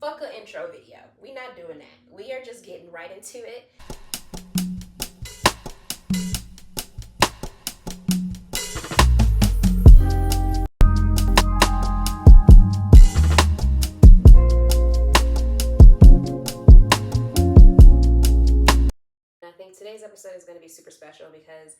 Fuck an intro video. We not doing that. We are just getting right into it. I think today's episode is going to be super special because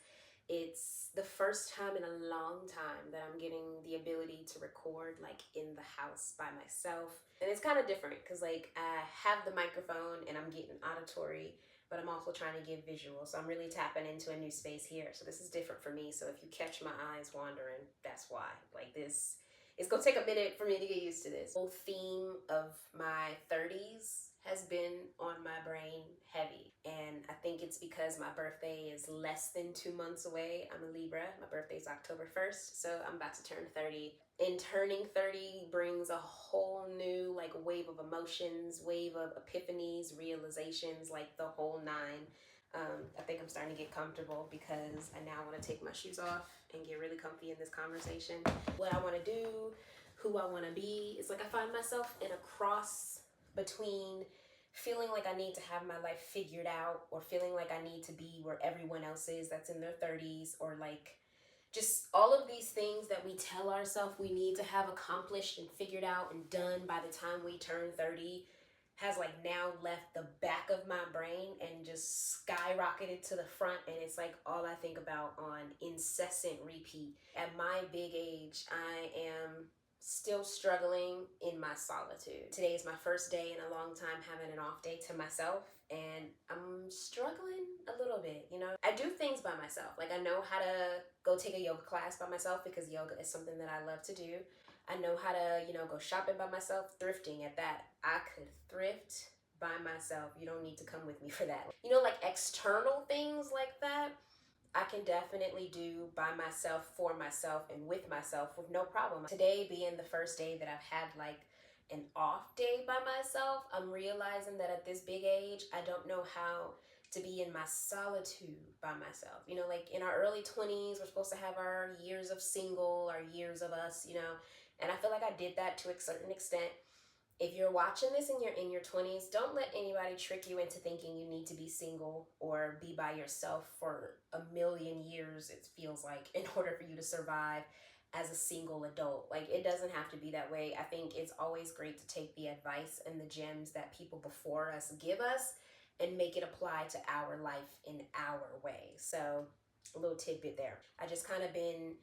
it's the first time in a long time that I'm getting the ability to record like in the house by myself. And it's kind of different because like I have the microphone and I'm getting auditory, but I'm also trying to give visual. So I'm really tapping into a new space here. So this is different for me. So if you catch my eyes wandering, that's why. Like this, it's gonna take a minute for me to get used to this. The whole theme of my 30s has been on my brain heavy. And I think it's because my birthday is less than 2 months away. I'm a Libra. My birthday's October 1st, so I'm about to turn 30. And turning 30 brings a whole new like wave of emotions, wave of epiphanies, realizations, like the whole nine. I think I'm starting to get comfortable because I now want to take my shoes off and get really comfy in this conversation. What I want to do, who I want to be. It's like I find myself in a cross between feeling like I need to have my life figured out or feeling like I need to be where everyone else is that's in their 30s, or like just all of these things that we tell ourselves we need to have accomplished and figured out and done by the time we turn 30 has like now left the back of my brain and just skyrocketed to the front, and it's like all I think about on incessant repeat. At my big age, I am still struggling in my solitude. Today is my first day in a long time having an off day to myself, and I'm struggling a little bit, you know? I do things by myself. Like I know how to go take a yoga class by myself because yoga is something that I love to do. I know how to, go shopping by myself, thrifting at that. I could thrift by myself. You don't need to come with me for that. Like external things like that, I can definitely do by myself, for myself, and with myself with no problem. Today being the first day that I've had like an off day by myself, I'm realizing that at this big age, I don't know how to be in my solitude by myself. Like in our early 20s, we're supposed to have our years of single, our years of us, and I feel like I did that to a certain extent. If you're watching this and you're in your 20s, don't let anybody trick you into thinking you need to be single or be by yourself for a million years, it feels like, in order for you to survive as a single adult. Like, it doesn't have to be that way. I think it's always great to take the advice and the gems that people before us give us and make it apply to our life in our way. So, a little tidbit there. I just kind of been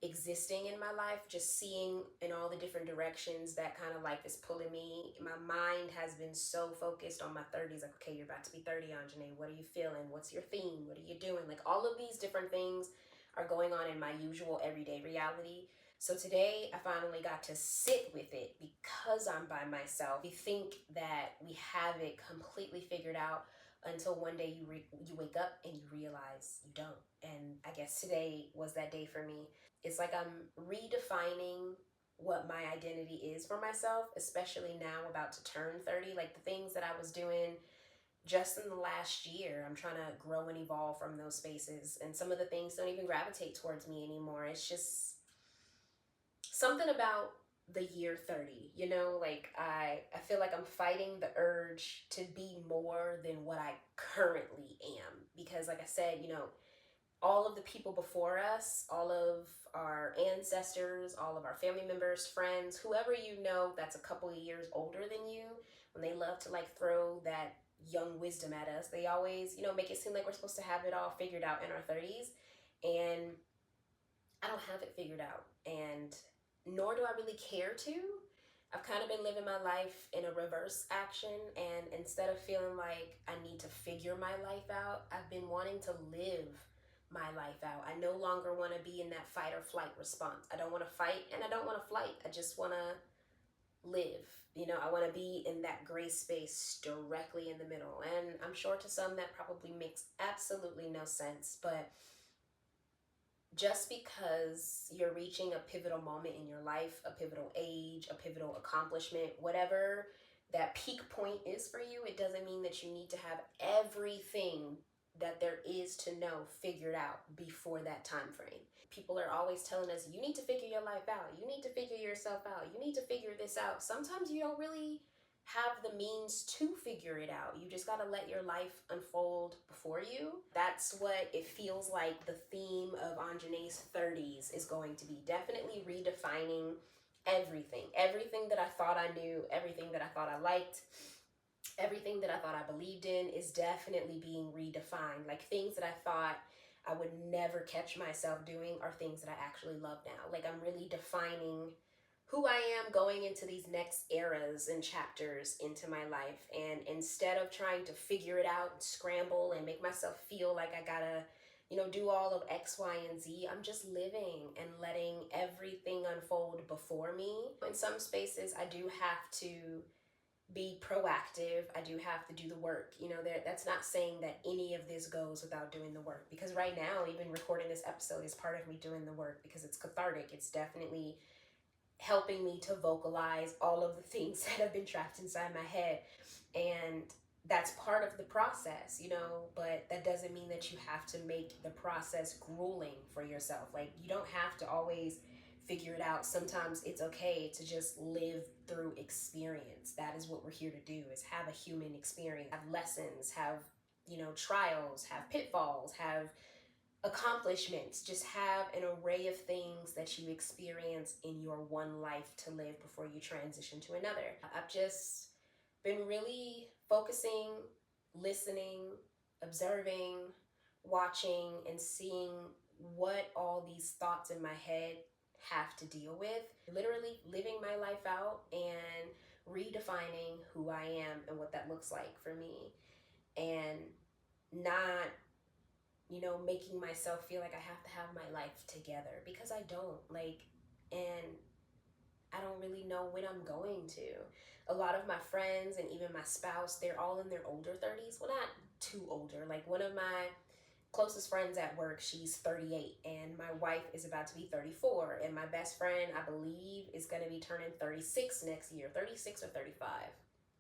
existing in my life, just seeing in all the different directions that kind of life is pulling me. My mind has been so focused on my 30s. Like, okay, you're about to be 30, Anjanae. What are you feeling? What's your theme? What are you doing? Like, all of these different things are going on in my usual everyday reality. So today I finally got to sit with it because I'm by myself. We think that we have it completely figured out until one day you wake up and you realize you don't. And I guess today was that day for me. It's like I'm redefining what my identity is for myself, especially now about to turn 30. Like the things that I was doing just in the last year, I'm trying to grow and evolve from those spaces. And some of the things don't even gravitate towards me anymore. It's just something about the year 30, like I feel like I'm fighting the urge to be more than what I currently am. Because like I said, all of the people before us, all of our ancestors, all of our family members, friends, whoever that's a couple of years older than you, when they love to like throw that young wisdom at us, they always, make it seem like we're supposed to have it all figured out in our 30s. And I don't have it figured out. And nor do I really care to. I've kind of been living my life in a reverse action, and instead of feeling like I need to figure my life out, I've been wanting to live my life out. I no longer want to be in that fight or flight response. I don't want to fight and I don't want to flight. I just want to live. I want to be in that gray space directly in the middle. And I'm sure to some that probably makes absolutely no sense, but just because you're reaching a pivotal moment in your life, a pivotal age, a pivotal accomplishment, whatever that peak point is for you, it doesn't mean that you need to have everything that there is to know figured out before that time frame. People are always telling us, you need to figure your life out. You need to figure yourself out. You need to figure this out. Sometimes you don't really have the means to figure it out. You just got to let your life unfold before you. That's what it feels like the theme of Anjane's 30s is going to be. Definitely redefining everything. Everything that I thought I knew, everything that I thought I liked, everything that I thought I believed in is definitely being redefined. Like things that I thought I would never catch myself doing are things that I actually love now. Like I'm really defining who I am going into these next eras and chapters into my life. And instead of trying to figure it out and scramble and make myself feel like I gotta, do all of X, Y, and Z, I'm just living and letting everything unfold before me. In some spaces, I do have to be proactive. I do have to do the work. That's not saying that any of this goes without doing the work. Because right now, even recording this episode is part of me doing the work because it's cathartic. It's definitely helping me to vocalize all of the things that have been trapped inside my head. And that's part of the process, but that doesn't mean that you have to make the process grueling for yourself. Like, you don't have to always figure it out. Sometimes it's okay to just live through experience. That is what we're here to do, is have a human experience, have lessons, have, trials, have pitfalls, have accomplishments, just have an array of things that you experience in your one life to live before you transition to another. I've just been really focusing, listening, observing, watching, and seeing what all these thoughts in my head have to deal with. Literally living my life out and redefining who I am and what that looks like for me. And not making myself feel like I have to have my life together, because I don't. And I don't really know when I'm going to. A lot of my friends and even my spouse, they're all in their older 30s. Well, not too older. Like one of my closest friends at work, she's 38, and my wife is about to be 34, and my best friend, I believe, is going to be turning 36 next year, 36 or 35.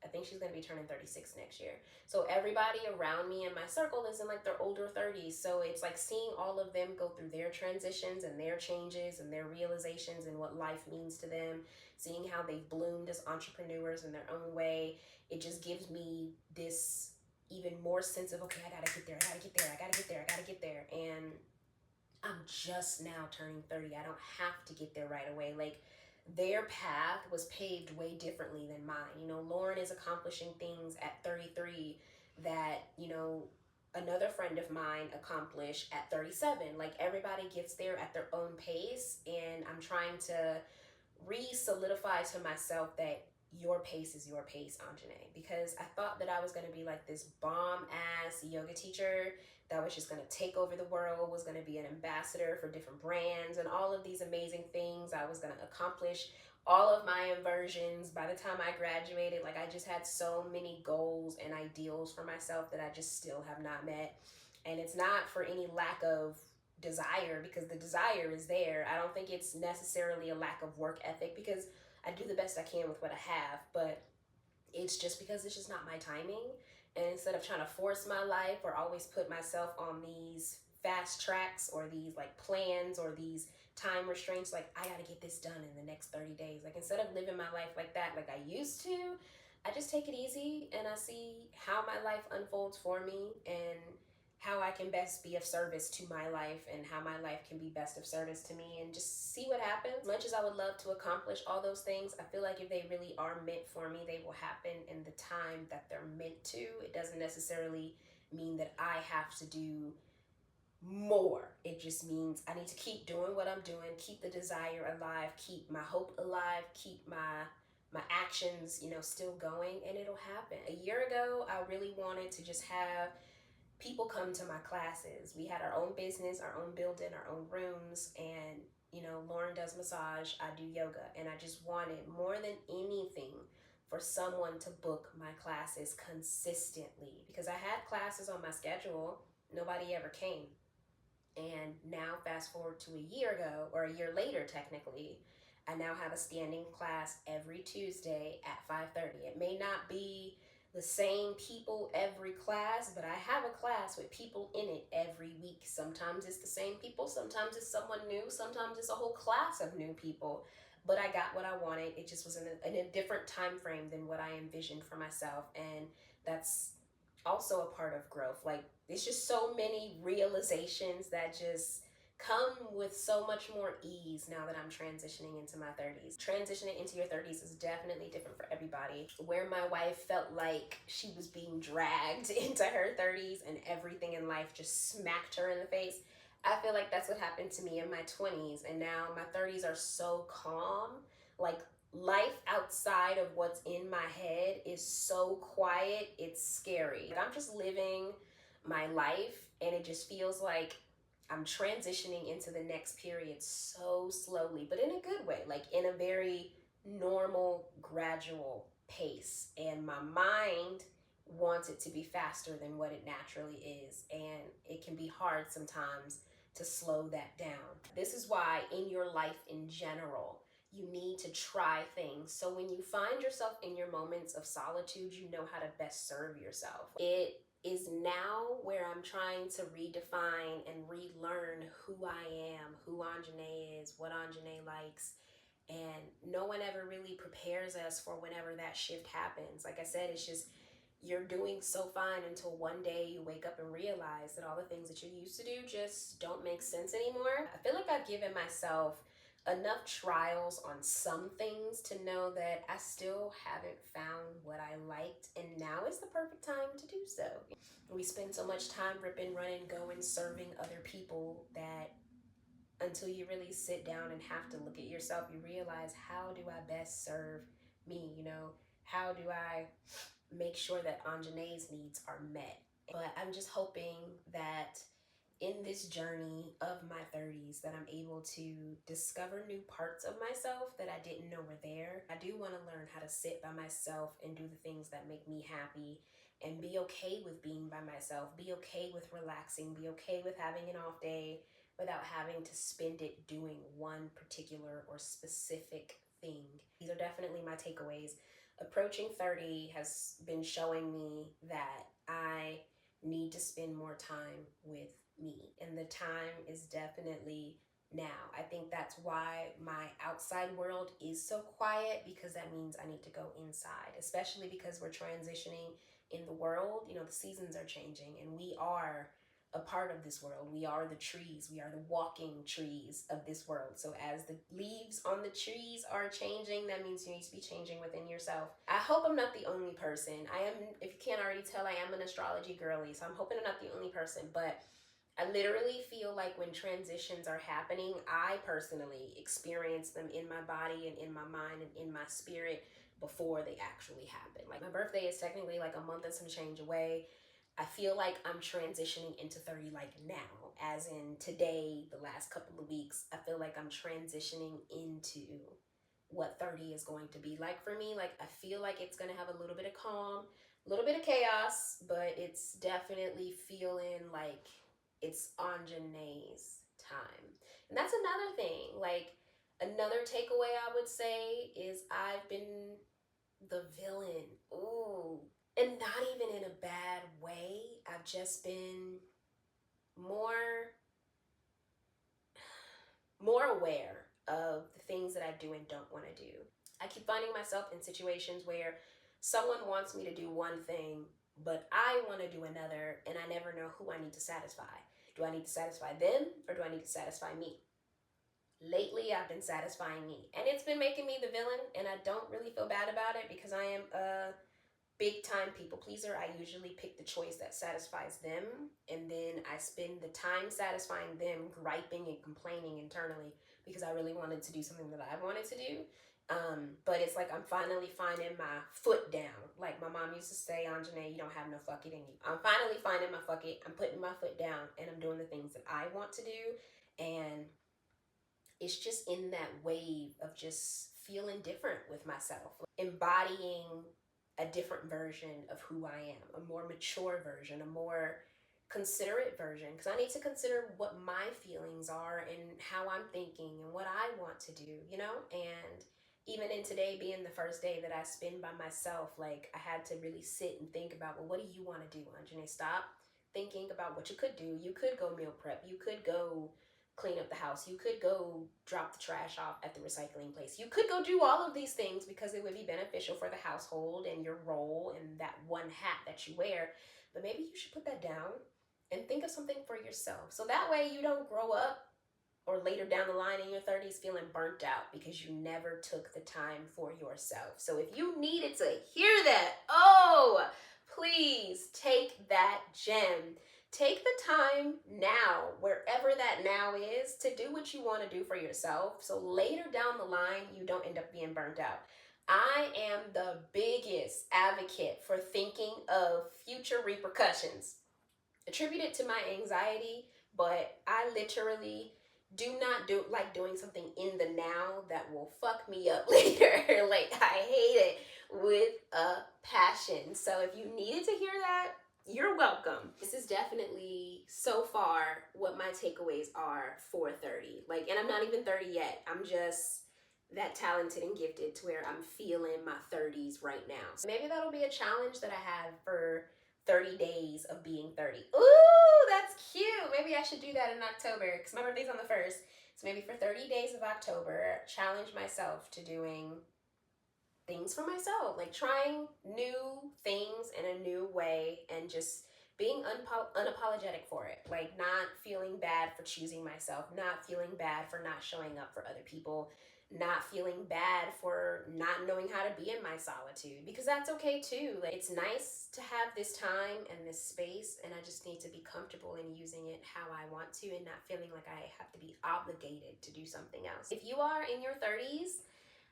I think she's going to be turning 36 next year. So everybody around me in my circle is in like their older 30s. So it's like seeing all of them go through their transitions and their changes and their realizations and what life means to them, seeing how they've bloomed as entrepreneurs in their own way. It just gives me this even more sense of, okay, I gotta get there, I gotta get there, I gotta get there, I gotta get there. And I'm just now turning 30. I don't have to get there right away. Like, their path was paved way differently than mine. Lauren is accomplishing things at 33 that, another friend of mine accomplished at 37. Like, everybody gets there at their own pace, and I'm trying to re-solidify to myself that your pace is your pace, Anjane, because I thought that I was going to be like this bomb-ass yoga teacher that was just going to take over the world, was going to be an ambassador for different brands and all of these amazing things. I was going to accomplish all of my inversions by the time I graduated. Like, I just had so many goals and ideals for myself that I just still have not met. And it's not for any lack of desire, because the desire is there. I don't think it's necessarily a lack of work ethic, because I do the best I can with what I have, but it's just because it's just not my timing. And instead of trying to force my life or always put myself on these fast tracks or these like plans or these time restraints, like I gotta get this done in the next 30 days. Like, instead of living my life like that, like I used to, I just take it easy and I see how my life unfolds for me and how I can best be of service to my life and how my life can be best of service to me, and just see what happens. As much as I would love to accomplish all those things, I feel like if they really are meant for me, they will happen in the time that they're meant to. It doesn't necessarily mean that I have to do more. It just means I need to keep doing what I'm doing, keep the desire alive, keep my hope alive, keep my actions, still going, and it'll happen. A year ago, I really wanted to just have people come to my classes. We had our own business, our own building, our own rooms, and Lauren does massage, I do yoga, and I just wanted more than anything for someone to book my classes consistently, because I had classes on my schedule, nobody ever came. And now fast forward to a year ago, or a year later technically, I now have a standing class every Tuesday at 5:30. It may not be the same people every class, but I have a class with people in it every week. Sometimes it's the same people, sometimes it's someone new, sometimes it's a whole class of new people. but I got what I wanted. It just was in a different time frame than what I envisioned for myself. And that's also a part of growth. Like, it's just so many realizations that just come with so much more ease now that I'm transitioning into my 30s. Transitioning into your 30s is definitely different for everybody. Where my wife felt like she was being dragged into her 30s and everything in life just smacked her in the face, I feel like that's what happened to me in my 20s. And now my 30s are so calm. Like, life outside of what's in my head is so quiet, it's scary. Like, I'm just living my life, and it just feels like I'm transitioning into the next period so slowly, but in a good way, like in a very normal, gradual pace. And my mind wants it to be faster than what it naturally is. And it can be hard sometimes to slow that down. This is why, in your life in general, you need to try things. So when you find yourself in your moments of solitude, you know how to best serve yourself. It is now where I'm trying to redefine and relearn who I am, who Anjanae is, what Anjanae likes. And no one ever really prepares us for whenever that shift happens. Like I said, it's just, you're doing so fine until one day you wake up and realize that all the things that you used to do just don't make sense anymore. I feel like I've given myself enough trials on some things to know that I still haven't found what I liked, and now is the perfect time to do so. We spend so much time ripping, running, going, serving other people that until you really sit down and have to look at yourself, you realize, how do I best serve me? You know, how do I make sure that Anjanae's needs are met? But I'm just hoping that in this journey of my 30s that I'm able to discover new parts of myself that I didn't know were there. I do want to learn how to sit by myself and do the things that make me happy, and be okay with being by myself, be okay with relaxing, be okay with having an off day without having to spend it doing one particular or specific thing. These are definitely my takeaways. Approaching 30 has been showing me that I need to spend more time with me, and the time is definitely now. I think that's why my outside world is so quiet, because that means I need to go inside, especially because we're transitioning in the world. You know, the seasons are changing, and we are a part of this world. We are the trees. We are the walking trees of this world. So as the leaves on the trees are changing, that means you need to be changing within yourself. I hope I'm not the only person. I am, if you can't already tell, I am an astrology girly, so I'm hoping I'm not the only person. But I literally feel like when transitions are happening, I personally experience them in my body and in my mind and in my spirit before they actually happen. Like, my birthday is technically like a month and some change away. I feel like I'm transitioning into 30 like now, as in today, the last couple of weeks. I feel like I'm transitioning into what 30 is going to be like for me. Like, I feel like it's going to have a little bit of calm, a little bit of chaos, but it's definitely feeling like it's Anjanae's time. And that's another thing. Like, another takeaway I would say is I've been the villain. Ooh. And not even in a bad way. I've just been more aware of the things that I do and don't want to do. I keep finding myself in situations where someone wants me to do one thing, but I want to do another, and I never know who I need to satisfy. Do I need to satisfy them, or do I need to satisfy me? Lately, I've been satisfying me, and it's been making me the villain, and I don't really feel bad about it, because I am a big time people pleaser. I usually pick the choice that satisfies them, and then I spend the time satisfying them, griping and complaining internally, because I really wanted to do something that I wanted to do. But it's like I'm finally finding my foot down. Like my mom used to say, Anjanae, you don't have no fuck it in you. I'm finally finding my fuck it. I'm putting my foot down, and I'm doing the things that I want to do. And it's just in that wave of just feeling different with myself, embodying a different version of who I am, a more mature version, a more considerate version, because I need to consider what my feelings are and how I'm thinking and what I want to do, you know? And even in today being the first day that I spend by myself, like, I had to really sit and think about, well, what do you want to do, Anjanae? Stop thinking about what you could do. You could go meal prep. You could go clean up the house. You could go drop the trash off at the recycling place. You could go do all of these things because it would be beneficial for the household and your role and that one hat that you wear. But maybe you should put that down and think of something for yourself. So that way you don't grow up or later down the line in your 30s feeling burnt out because you never took the time for yourself. So if you needed to hear that, oh, please take that gem. Take the time now, wherever that now is, to do what you want to do for yourself. So later down the line, you don't end up being burnt out. I am the biggest advocate for thinking of future repercussions. Attribute it to my anxiety, but I literally do not do like doing something in the now that will fuck me up later. Like, I hate it with a passion. So if you needed to hear that, you're welcome. This is definitely so far what my takeaways are for 30. Like, and I'm not even 30 yet. I'm just that talented and gifted to where I'm feeling my 30s right now. So maybe that'll be a challenge that I have for 30 days of being 30. Ooh, that's cute. Maybe I should do that in October because my birthday's on the 1st. So maybe for 30 days of October, challenge myself to doing things for myself, like trying new things in a new way and just being unapologetic for it. Like not feeling bad for choosing myself, not feeling bad for not showing up for other people, not feeling bad for not knowing how to be in my solitude, because that's okay too. Like, it's nice to have this time and this space, and I just need to be comfortable in using it how I want to and not feeling like I have to be obligated to do something else. If you are in your 30s,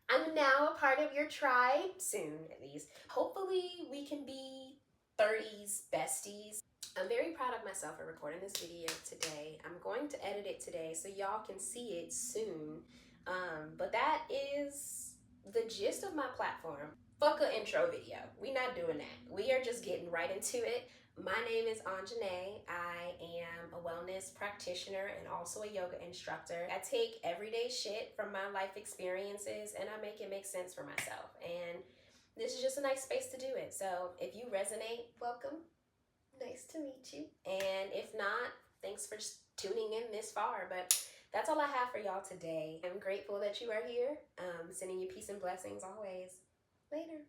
I'm now a part of your tribe, soon at least. Hopefully we can be 30s besties. I'm very proud of myself for recording this video today. I'm going to edit it today so y'all can see it soon. But that is the gist of my platform. Fuck an intro video. We not doing that. We are just getting right into it. My name is Anjanae. I am a wellness practitioner and also a yoga instructor. I take everyday shit from my life experiences and I make it make sense for myself. And this is just a nice space to do it. So if you resonate, welcome. Nice to meet you. And if not, thanks for tuning in this far. But that's all I have for y'all today. I'm grateful that you are here. Sending you peace and blessings always. Later.